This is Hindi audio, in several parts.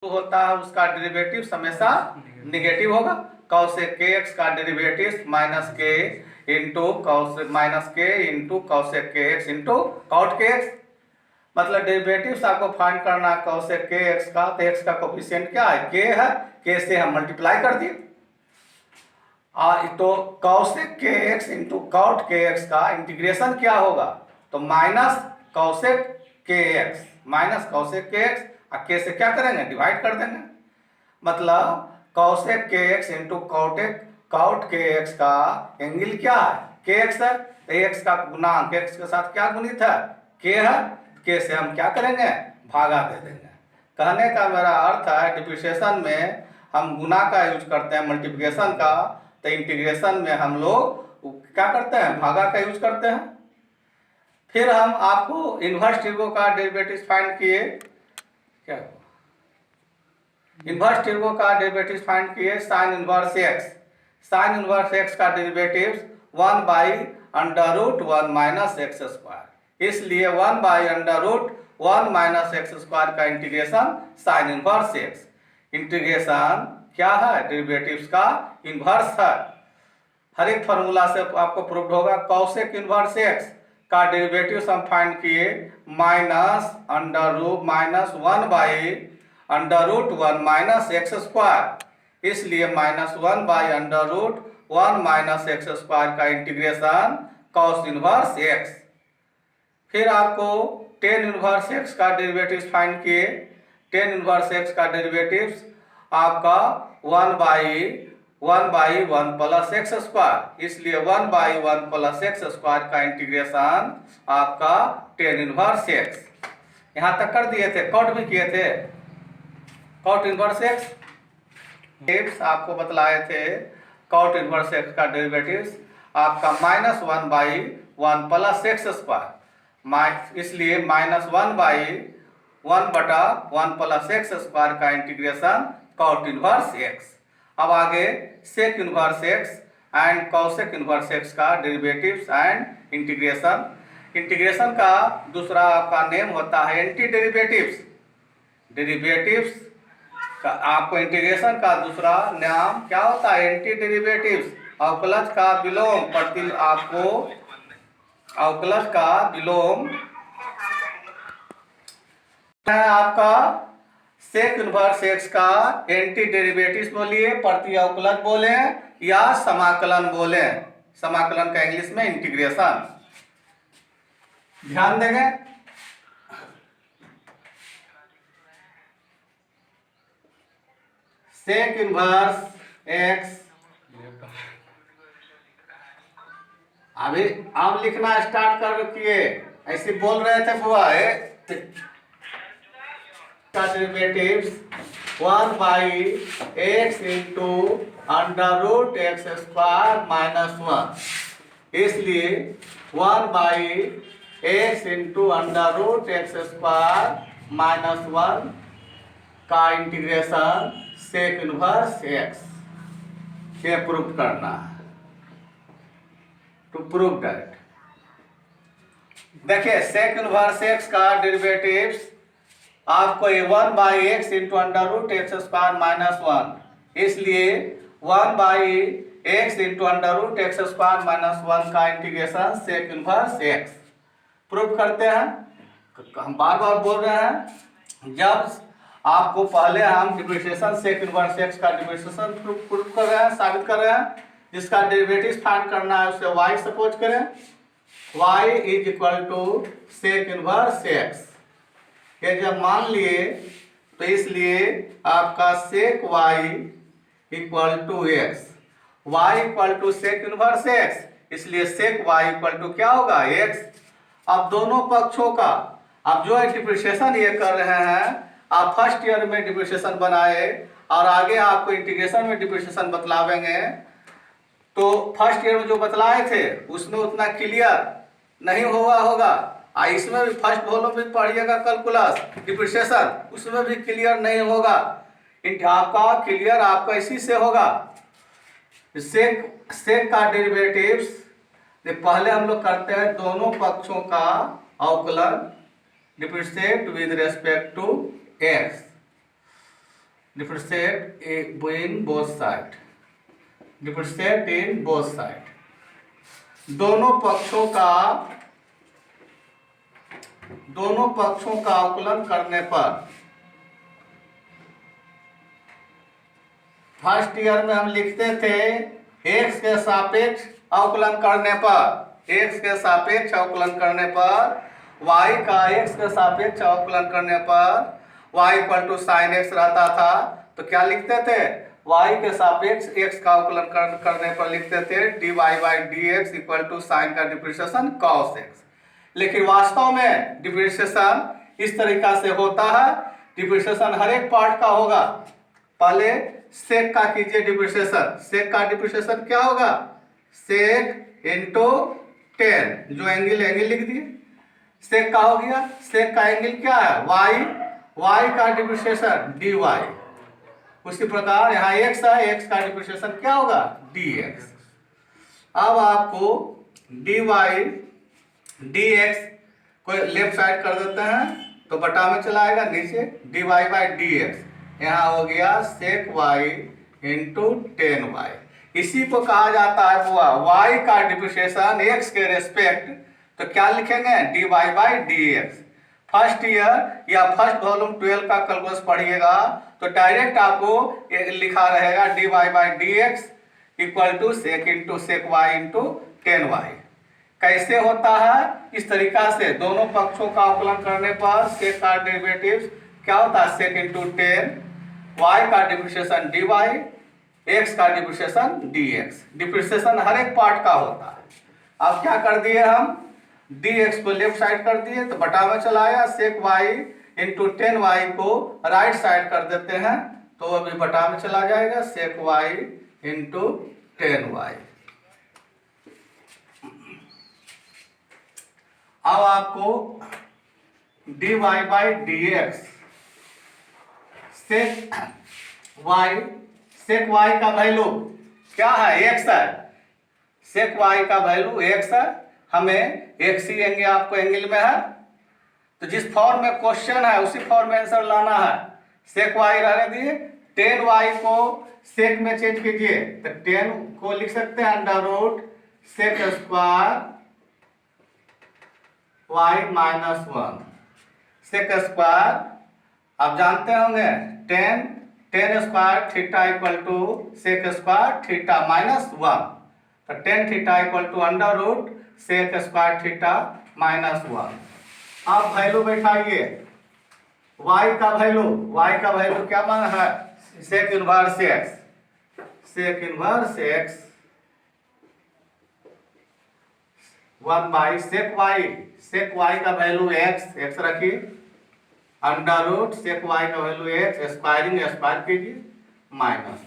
होता है उसका डेरिवेटिव हमेशा निगेटिव होगा। कॉसेक के एक्स का डेरिवेटिव माइनस के इंटू कॉसेक के एक्स इंटू कॉट के एक्स। मतलब डेरिवेटिव आपको फाइंड करना है कॉसेक के एक्स का, तो एक्स का कोफिशिएंट क्या है, के है, के से हम मल्टीप्लाई कर दिए। तो कॉसेक के एक्स इंटू कॉट के एक्स का इंटीग्रेशन क्या होगा, तो माइनस कॉसेक के एक्स के से क्या करेंगे, डिवाइड कर देंगे। मतलब कॉसेक के एक्स इंटू कॉट के एक्स का एंगल क्या है, के एक्स है, तो एक्स का गुणांक एक्स के साथ क्या गुणित है, के है, के से हम क्या करेंगे, भागा दे देंगे। कहने का मेरा अर्थ है डिफरेंशिएशन में हम गुना का यूज करते हैं, मल्टीप्लिकेशन का, तो इंटीग्रेशन में हम लोग क्या करते हैं, भागा का यूज करते हैं। फिर हम आपको इनवर्स ट्रिगो का डेरिवेटिव फाइंड किए, क्या इनवर्स ट्रिगो का डेरिवेटिव फाइंड किए, साइन इनवर्स एक्स का derivative 1 by under root 1 minus X square, इसलिए 1 by under root 1 minus X square का integration sine inverse X. Integration क्या है, डेरिवेटिव्स का इनवर्स है। हर एक फॉर्मूला से आपको प्रूव्ड होगा। कॉसेक इनवर्स एक्स का डेरिवेटिव हम फाइंड किए minus 1 by under root 1 minus X square, इसलिए minus 1 by under root 1 minus X square का इंटीग्रेशन कॉस इनवर्स एक्स। फिर आपको टेन इनवर्स एक्स का डेरिवेटिव फाइंड किए, टेन इनवर्स एक्स का डेरिवेटिव आपका 1 बाई 1 प्लस एक्स स्क्वायर, इसलिए 1 बाई 1 प्लस एक्स स्क्वायर का इंटीग्रेशन आपका टेन इनवर्स एक्स। यहाँ तक कर दिए थे, कॉट भी किए थे, कॉट इनवर्स एक्स आपको बतलाए थे। कॉट इनवर्स एक्स का डेरिवेटिव आपका minus 1 by 1 plus x square, इसलिए माइनस 1 बाई 1 बटा 1 प्लस एक्स स्क्वायर का इंटीग्रेशन कॉट इनवर्स एक्स। अब आगे sec inverse x and cosec inverse x का डेरिवेटिव्स एंड इंटीग्रेशन का दूसरा आपका नेम होता है एंटी डेरिवेटिव्स का। आपको इंटीग्रेशन का दूसरा नाम क्या होता है, एंटी डेरिवेटिव्स। अवकलज का विलोम आपको अवकलज का विलोम है आपका सेक इनवर्स एक्स का एंटी डेरिवेटिव्स बोलिए, प्रति अवकलज बोले या समाकलन बोले, समाकलन का इंग्लिश में इंटीग्रेशन। ध्यान देंगे, सेक इनवर्स एक्स, अभी आप लिखना स्टार्ट कर किए, ऐसे बोल रहे थे बुआ derivatives 1 by x into under root x square minus 1, इसलिए 1 by x into under root x square minus 1 का इंटीग्रेशन सेक इनवर्स एक्स, ये प्रूव करना है। टू प्रूव दैट, देखिए सेक इनवर्स एक्स का डेरिवेटिव्स आपको 1 by x into under root x square minus 1, इसलिए 1 by x into under root x square minus 1 का integration sec inverse x prove करते हैं। हम बार बार बोल रहे हैं, जब आपको पहले हम डिफरेंशिएशन सेक इनवर्स एक्स का डिफरेंशिएशन प्रूव कर रहे हैं, साबित कर रहे हैं, जिसका डेरिवेटिव फाइंड करना है उसे y सपोज करें, y is equal to sec inverse x. ये जब मान लिए तो इसलिए आपका sec y equal to x, y equal to sec inverse x, इसलिए सेक y इक्वल टू क्या होगा, एक्स। अब दोनों पक्षों का, अब जो डिफरेंशिएशन ये कर रहे हैं, आप फर्स्ट ईयर में डिफरेंशिएशन बनाए और आगे आपको इंटीग्रेशन में डिफरेंशिएशन बतलावेंगे, तो फर्स्ट ईयर में जो बतलाए थे उसमें उतना क्लियर नहीं होगा। इसमें भी फर्स्ट वॉल्यूम में पढ़िएगा कैलकुलस डिफरेंशिएशन, उसमें भी क्लियर नहीं होगा। आपका क्लियर आपका इसी से होगा। सेक का डेरिवेटिव्स पहले हम लोग करते हैं दोनों पक्षों का अवकलन differentiate with respect to x. Differentiate in both side, differentiate in both side. दोनों पक्षों का अवकलन करने पर, फर्स्ट ईयर में हम लिखते थे x के सापेक्ष अवकलन करने पर, x के सापेक्ष अवकलन करने पर, y का x के सापेक्ष अवकलन करने पर y equal to sine x रहता था। तो क्या लिखते थे, y के सापेक्ष x का अवकलन करने पर लिखते थे dy by d x equal to sine का डिप्रिसिएशन cos x। लेकिन वास्तव में डिप्रिसिएशन इस तरीका से होता है, डिप्रिसिएशन हर एक पार्ट का होगा। पहले सेक का कीजिए डिप्रिसिएशन, सेक का डिप्रिसिएशन क्या होगा, सेक इंटू 10, जो एंगल लिख दिए, सेक का हो गया। सेक का एंगल क्या है, y का डिप्रिसिएशन dy। उसी प्रकार यहाँ x है, x का डिप्रिसिएशन क्या होगा, dx। अब आपको dy dx को लेफ्ट साइड कर देते हैं तो बटा में चला आएगा, नीचे dy बाई dx, यहाँ हो गया sec y इंटू 10y। इसी को कहा जाता है y का डिप्रिसिएशन x के रेस्पेक्ट, तो क्या लिखेंगे dy by dx। First year या फर्स्ट वॉल्यूम 12 का कैलकुलस पढ़िएगा तो डायरेक्ट आपको लिखा रहेगा dy by dx equal to sec into sec y into 10y। कैसे होता है, इस तरीका से दोनों पक्षों का अवकलन करने पर सेक का डेरिवेटिव क्या होता है, सेक इंटू 10, y का डिप्रिसिएशन dy, x का डिप्रिसिएशन dx। डिप्रिसिएशन हर एक पार्ट का होता है। अब क्या कर दिए हम, dx को लेफ्ट साइड कर दिए तो बटा में चला आया, सेक y इंटू 10y को राइट साइड कर देते हैं तो अभी बटा में चला जाएगा, सेक y इंटू 10y। अब आपको dy by dx, sec y का वैल्यू क्या है, x है, सेक y का वैल्यू x है, हमें x ही एंगल आपको एंगल में है, तो जिस फॉर्म में क्वेश्चन है उसी फॉर्म में आंसर लाना है। सेक y रहने दिए, 10y को सेक में चेंज कीजिए तो 10 को लिख सकते हैं under root sec square y minus 1, sec square आप जानते होंगे 10 square theta equal to sec square theta minus 1, तो 10 theta equal to under root sec square theta minus 1। आप वैल्यू बैठाइए, y का वैल्यू क्या मान है, sec inverse x, sec inverse x 1 by sec y का वैल्यू x रखिए, अंडर रूट सेक y का वैल्यू x, स्क्वायर कीजिए माइनस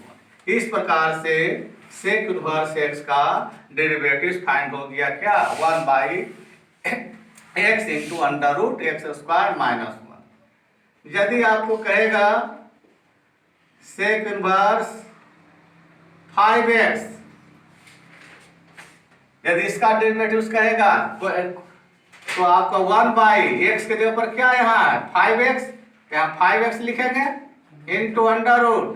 1। इस प्रकार से सेक इनवर्स x का डेरिवेटिव फाइंड हो गया क्या, 1 by x into under root x square minus 1। यदि आपको कहेगा सेक इनवर्स 5x, यदि इसका डेरिवेटिव कहेगा तो आपका 1 बाई एक्स के जगह पर क्या यहाँ है 5x, यहाँ 5x लिखेंगे इंटू अंडर रूट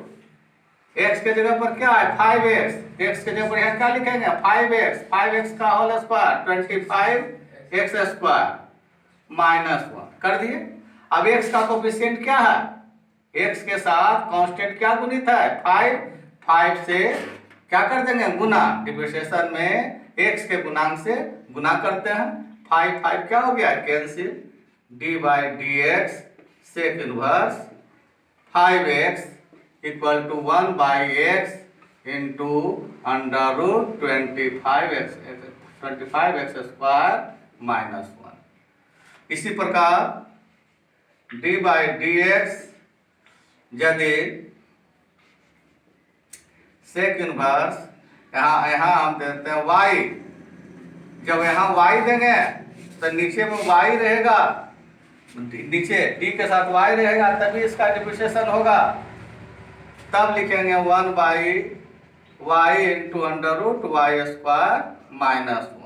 x के जगह पर क्या है 5x, x के जगह पर यहाँ क्या लिखेंगे 5x का whole square 25x square minus 1 कर दिए। अब x का कोफिशिएंट क्या है, x के साथ कांस्टेंट क्या गुणित है 5 से क्या कर देंगे गुना, डिफरेंशिएशन में x के गुणांक से गुना करते हैं, 5 क्या हो गया cancel, dy by d x sec inverse 5x equal to 1 by x into under root 25x square minus 1। इसी प्रकार डी बाई डी एक्स यदि सेक इनवर्स यहाँ हम देते हैं y, जब यहाँ y देंगे तो नीचे में y रहेगा, नीचे d के साथ y रहेगा तभी इसका डिफरेंशिएशन होगा, तब लिखेंगे 1 by y into under root y square minus 1।